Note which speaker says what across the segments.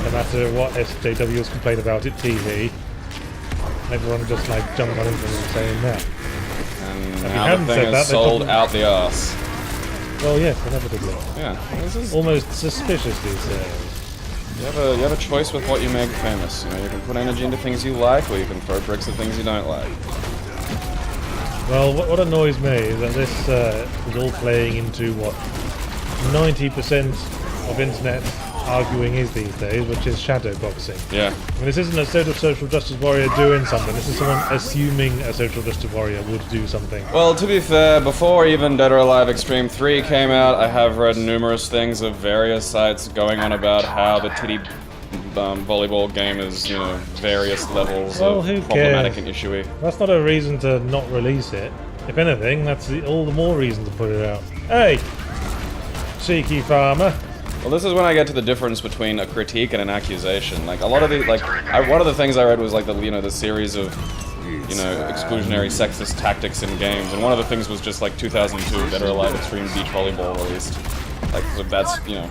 Speaker 1: no matter what SJWs complain about it, TV, everyone just like jumped on into and saying that.
Speaker 2: And
Speaker 1: If
Speaker 2: now the thing is sold out the arse.
Speaker 1: Well, yes, inevitably.
Speaker 2: Yeah, this is
Speaker 1: Almost suspicious these days.
Speaker 2: You have a choice with what you make famous. You know, you can put energy into things you like, or you can throw bricks at things you don't like.
Speaker 1: Well, what annoys me is that this is all playing into what 90% of internet arguing is these days, which is shadowboxing.
Speaker 2: Yeah.
Speaker 1: I mean, this isn't a social justice warrior doing something. This is someone assuming a social justice warrior would do something.
Speaker 2: Well, to be fair, before even Dead or Alive Extreme 3 came out, I have read numerous things of various sites going on about how the titty volleyball game is, you know, various levels of problematic and issue-y.
Speaker 1: That's not a reason to not release it. If anything, that's all the more reason to put it out. Hey, cheeky farmer.
Speaker 2: Well, this is when I get to the difference between a critique and an accusation. Like, a lot of the, one of the things I read was, like, the series of, you know, exclusionary sexist tactics in games, and one of the things was just, like, 2002, Dead or Alive Extreme Beach Volleyball released. Like, so that's, you know,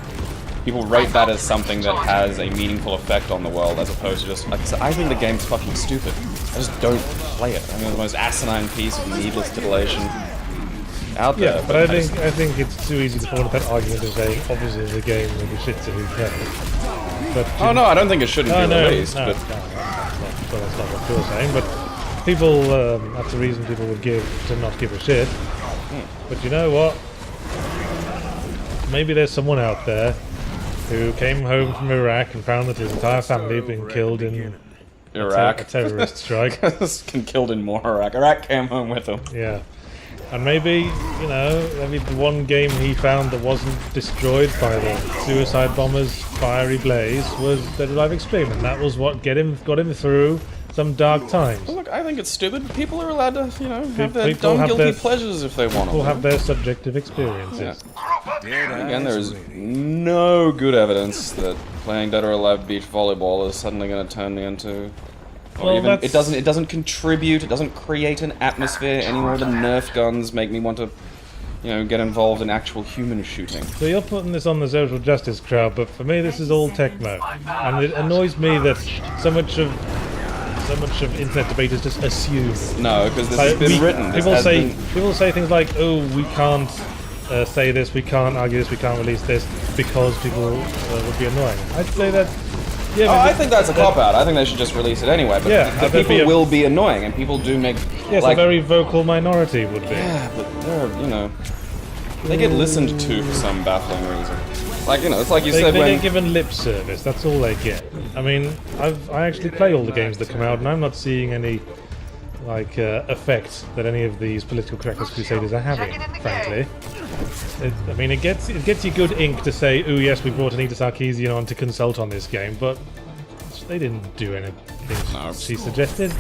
Speaker 2: people rate that as something that has a meaningful effect on the world, as opposed to just, like, I think the game's fucking stupid. I just don't play it. I mean, it's the most asinine piece of needless titillation out there.
Speaker 1: Yeah, but I think it's too easy to fall into that argument of saying, obviously the game will be shit, so who cares? But,
Speaker 2: oh no, I don't think it shouldn't be released, but...
Speaker 1: that's not what you're saying, but people, that's the reason people would give to not give a shit. But you know what? Maybe there's someone out there who came home from Iraq and found that his entire family had been killed in
Speaker 2: Iraq.
Speaker 1: A terrorist strike.
Speaker 2: Killed in more Iraq. Iraq came home with him.
Speaker 1: Yeah. And maybe, you know, maybe the one game he found that wasn't destroyed by the suicide bomber's fiery blaze was Dead or Alive Extreme, and that was what got him through some dark times.
Speaker 2: Well, look, I think it's stupid. People are allowed to, you know, have their dumb guilty pleasures if they want to.
Speaker 1: People have their subjective experiences.
Speaker 2: Yeah. Again, there is no good evidence that playing Dead or Alive Beach Volleyball is suddenly going to turn me into... Or even, it doesn't contribute, it doesn't create an atmosphere any more than Nerf guns make me want to, you know, get involved in actual human shooting.
Speaker 1: So you're putting this on the social justice crowd, but for me this is all techno. And it annoys me that so much of internet debate is just assumed.
Speaker 2: No, because this has been written.
Speaker 1: People say things like, oh, we can't say this, we can't argue this, we can't release this, because people would be annoying. I'd say that... Yeah,
Speaker 2: I think that's a cop-out. I think they should just release it anyway. But
Speaker 1: yeah,
Speaker 2: the people will be annoying, and people do make...
Speaker 1: Yes, like, a very vocal minority would be.
Speaker 2: Yeah, but they're, you know... They get listened to for some baffling reason. Like, you know, it's like you said when...
Speaker 1: They get given lip service, that's all they get. I mean, I actually play all the games that come out, and I'm not seeing any, like, effect that any of these political correctness crusaders are having, frankly. I mean, it gets you good ink to say, oh yes, we brought Anita Sarkeesian on to consult on this game, but they didn't do anything she suggested.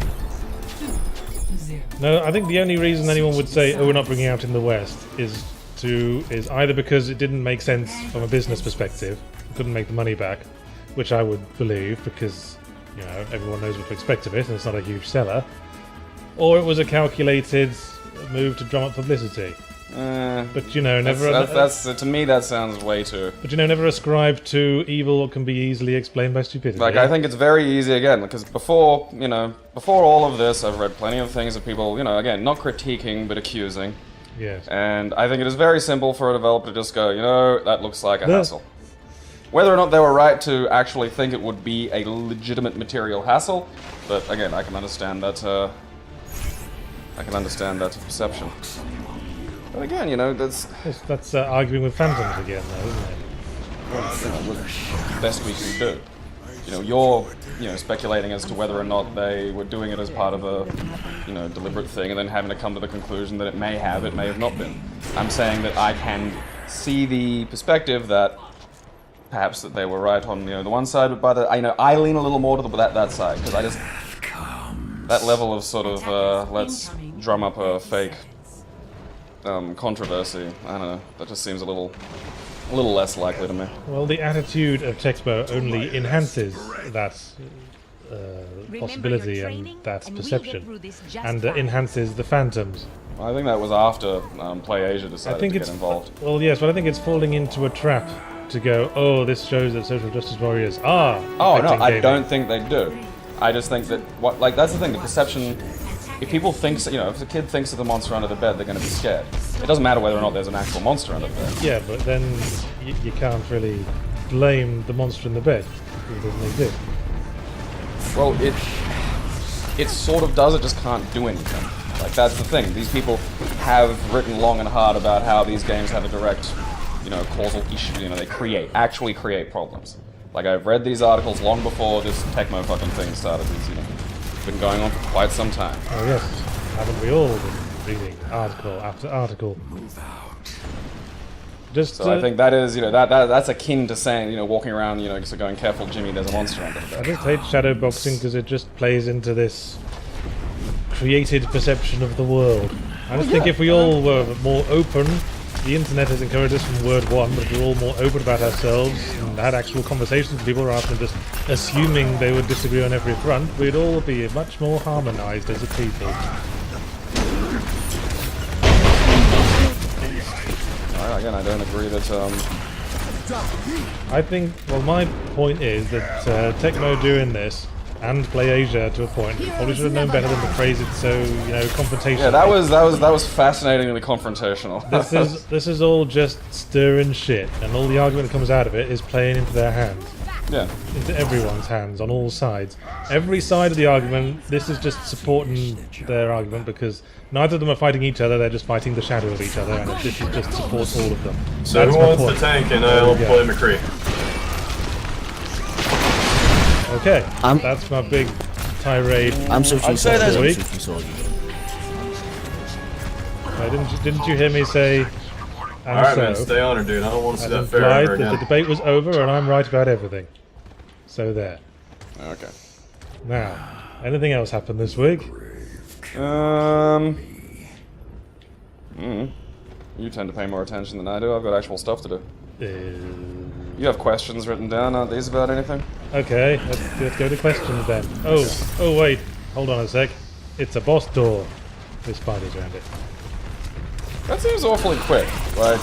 Speaker 1: No, I think the only reason anyone would say, oh, we're not bringing it out in the West is either because it didn't make sense from a business perspective, couldn't make the money back, which I would believe because, you know, everyone knows what to expect of it and it's not a huge seller, or it was a calculated move to drum up publicity. But you know, never.
Speaker 2: That's to me that sounds way too.
Speaker 1: But you know, never ascribe to evil what can be easily explained by stupidity.
Speaker 2: Like, I think it's very easy again, because before all of this, I've read plenty of things of people, you know, again, not critiquing but accusing.
Speaker 1: Yes.
Speaker 2: And I think it is very simple for a developer to just go, you know, that looks like a hassle. Whether or not they were right to actually think it would be a legitimate material hassle, but again, I can understand that. I can understand that perception. But again, you know, that's
Speaker 1: arguing with phantoms again, though, isn't it?
Speaker 2: Well, you know, the best we can do. You know, you're speculating as to whether or not they were doing it as part of a, you know, deliberate thing, and then having to come to the conclusion that it may have not been. I'm saying that I can see the perspective that perhaps that they were right on, you know, the one side, but I lean a little more to that side because I just that level of sort of let's drum up a fake. Controversy. I don't know. That just seems a little less likely to me.
Speaker 1: Well, the attitude of Texpo only enhances that possibility and that perception, and enhances the phantoms.
Speaker 2: I think that was after Play Asia decided to get involved.
Speaker 1: Well, yes, but I think it's falling into a trap to go, oh, this shows that social justice warriors are.
Speaker 2: Oh no,
Speaker 1: affecting
Speaker 2: I
Speaker 1: gaming.
Speaker 2: don't think they do. I just think that that's the thing. The perception. If people think, if a kid thinks of the monster under the bed, they're going to be scared. It doesn't matter whether or not there's an actual monster under the bed.
Speaker 1: Yeah, but then you can't really blame the monster in the bed. It doesn't exist.
Speaker 2: Well, it sort of does. It just can't do anything. Like that's the thing. These people have written long and hard about how these games have a direct, causal issue. They actually create problems. Like I've read these articles long before this Tecmo fucking thing started. It's been going on for quite some time.
Speaker 1: Oh yes, haven't we all been reading article after article?
Speaker 3: Move out.
Speaker 2: So I think that is, that's akin to saying, walking around, so going, careful, Jimmy, there's a monster under the bed.
Speaker 1: I just hate shadowboxing because it just plays into this created perception of the world. I just think if we all were more open, the internet has encouraged us from word one, but if we're all more open about ourselves and had actual conversations with people rather than just assuming they would disagree on every front, we'd all be much more harmonized as a people.
Speaker 2: Again, I don't agree that,
Speaker 1: I think, well, my point is that Tecmo doing this, and Play Asia to a point, probably should have known better than to phrase it so, confrontational.
Speaker 2: Yeah, that was fascinatingly confrontational.
Speaker 1: This is all just stirring shit, and all the argument that comes out of it is playing into their hands.
Speaker 2: Yeah.
Speaker 1: Into everyone's hands, on all sides. Every side of the argument, this is just supporting their argument because neither of them are fighting each other, they're just fighting the shadow of each other, and this is just supports all of them.
Speaker 4: So who wants the tank and I'll play McCree?
Speaker 1: Okay, that's my big tirade.
Speaker 5: I'm switching
Speaker 1: soldier.
Speaker 5: soldier.
Speaker 1: Didn't you hear me say?
Speaker 4: Alright, man, stay on her, dude. I don't want to see that fair ever
Speaker 1: that
Speaker 4: again.
Speaker 1: the debate was over and I'm right about everything. So there.
Speaker 2: Okay.
Speaker 1: Now, anything else happened this week?
Speaker 2: You tend to pay more attention than I do. I've got actual stuff to do. You have questions written down, aren't these about anything?
Speaker 1: Okay, let's go to questions then. Oh wait, hold on a sec. It's a boss door. There's spiders around it.
Speaker 2: That seems awfully quick. Like,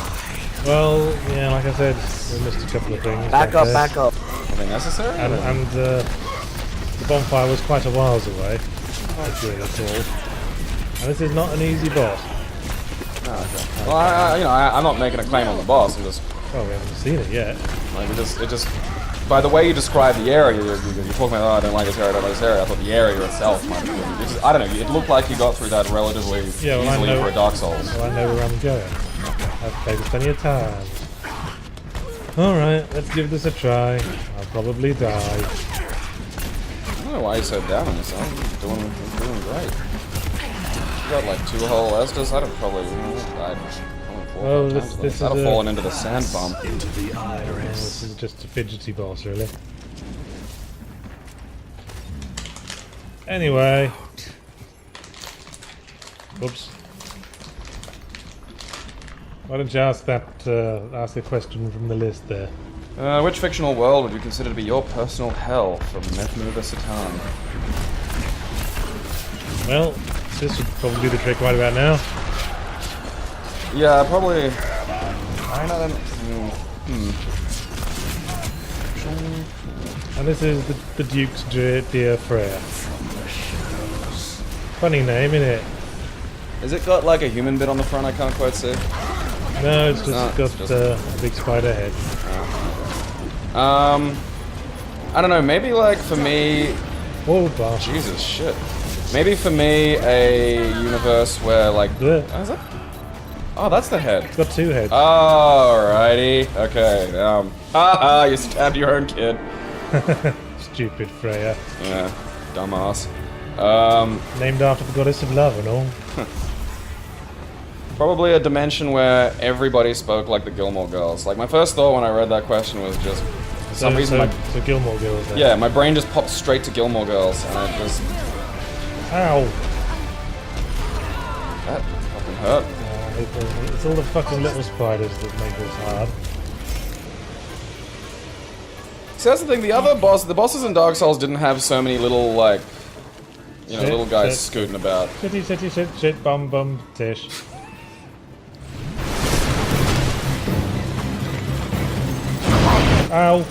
Speaker 1: well, yeah, like I said, we missed a couple of things.
Speaker 5: Back up.
Speaker 2: Something necessary?
Speaker 1: And the bonfire was quite a whiles away. During the call. And this is not an easy boss.
Speaker 2: Oh, okay. Well, I'm not making a claim on the boss. I'm just.
Speaker 1: Oh, we haven't seen it yet.
Speaker 2: Like, it just. By the way you describe the area, you're talking about, oh, I don't like this area, I don't like this area. I thought the area itself might have been. I don't know. It looked like you got through that relatively easily for a Dark Souls.
Speaker 1: Well, I know where I'm going. I've played this plenty of times. Alright, let's give this a try. I'll probably die.
Speaker 2: I don't know why you're so down on yourself. You're doing great. You got like 2 whole Estus. I'd have probably died.
Speaker 1: Well, this is
Speaker 2: I'd have fallen into the sand bomb.
Speaker 1: This is just a fidgety boss, really. Anyway. Oops. Why don't you ask ask the question from the list there?
Speaker 2: Which fictional world would you consider to be your personal hell from Mefmuva Satan?
Speaker 1: Well, this would probably do the trick right about now.
Speaker 2: Yeah, probably. I know them.
Speaker 1: And this is the Duke's Dear Freya. Funny name, innit?
Speaker 2: Has it got like a human bit on the front? I can't quite see.
Speaker 1: No, it's just got a big spider head.
Speaker 2: I don't know. Maybe like for me.
Speaker 1: Oh, gosh.
Speaker 2: Jesus shit. Maybe for me a universe where like.
Speaker 1: Yeah.
Speaker 2: Oh, is it? Oh, that's the head.
Speaker 1: It's got 2 heads.
Speaker 2: Alrighty. Okay. Haha, you stabbed your own kid.
Speaker 1: Stupid Freya.
Speaker 2: Yeah. Dumbass.
Speaker 1: Named after the goddess of love and all.
Speaker 2: Probably a dimension where everybody spoke like the Gilmore Girls. Like my first thought when I read that question was just for some reason
Speaker 1: so Gilmore Girls then.
Speaker 2: yeah, my brain just popped straight to Gilmore Girls and I just
Speaker 1: Ow!
Speaker 2: that fucking hurt.
Speaker 1: It's all the fucking little spiders that make this hard.
Speaker 2: See, that's the thing. The bosses in Dark Souls didn't have so many little like, little guys scooting about.
Speaker 1: Shit, bum, tish. Ow.